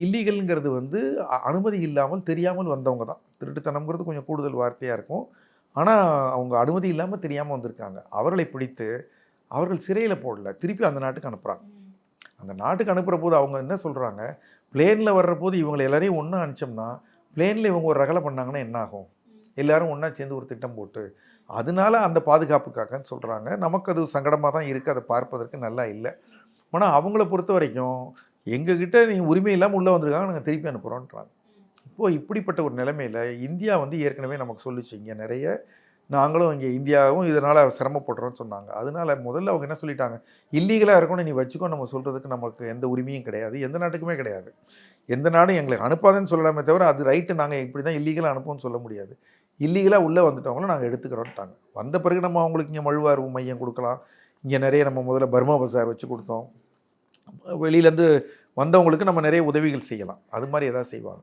இல்லீகல்ங்கிறது வந்து அனுமதி இல்லாமல், தெரியாமல் வந்தவங்க தான். திருட்டுத்தனம்ங்கிறது கொஞ்சம் கூடுதல் வார்த்தையா இருக்கும். ஆனா, அவங்க அனுமதி இல்லாம தெரியாம வந்திருக்காங்க. அவர்களை பிடித்து, அவர்கள் சிறையில போடல. திருப்பி அந்த நாட்டுக்கு அனுப்புறாங்க. அந்த நாட்டுக்கு அனுப்புறபோது அவங்க என்ன சொல்றாங்க, பிளேன்ல வர்றபோது இவங்கள எல்லாரையும் ஒண்ணா அனுப்பிச்சோம்னா, பிளேன்ல இவங்க ஒரு ரகளை பண்ணாங்கன்னா என்ன ஆகும்? எல்லாரும் ஒண்ணா சேர்ந்து ஒரு திட்டம் போட்டு, அதனால அந்த பாதுகாப்புக்காகன்னு சொல்றாங்க. நமக்கு அது சங்கடமா தான் இருக்கு. அத பார்ப்பதற்கு நல்லா இல்ல. ஆனா, அவங்கள பொறுத்தவரைக்கும், எங்ககிட்ட நீங்க உரிமை இல்லாம உள்ள வந்திருக்காங்க. நாங்க திருப்பி அனுப்புறோன்றாங்க. இப்போ இப்படிப்பட்ட ஒரு நிலைமையில, இந்தியா வந்து ஏற்கனவே நமக்கு சொல்லுச்சு. இங்க நெறைய நாங்களும் இங்க இந்தியாவும் இதனால சிரமப்படுறோம்னு சொன்னாங்க. அதனால முதல்ல அவங்க என்ன சொல்லிட்டாங்க, இல்லீகலா இருக்கணும் நீ வச்சுக்கோ நம்ம சொல்றதுக்கு நமக்கு எந்த உரிமையும் கிடையாது. எந்த நாட்டுக்குமே கிடையாது. எந்த நாடும் எங்கள அனுப்பாதன்னு சொல்லலாமே தவிர, அது ரைட் நாங்க இப்படி தான் இல்லீகலா அனுப்புவோம்னு சொல்ல முடியாது. இல்லீகலா உள்ள வந்துட்டவங்கள நாங்க எடுத்துக்கிறோம்ட்டாங்க. வந்த பிறகு நம்ம அவங்களுக்கு இங்க மறுவாழ்வு மையம் குடுக்கலாம். இங்க நெறைய நம்ம முதல்ல பர்மா பசார் வச்சு குடுத்தோம். வெளியிலேருந்து வந்தவங்களுக்கு நம்ம நெறைய உதவிகள் செய்யலாம். அது மாரி ஏதாவது செய்வாங்க.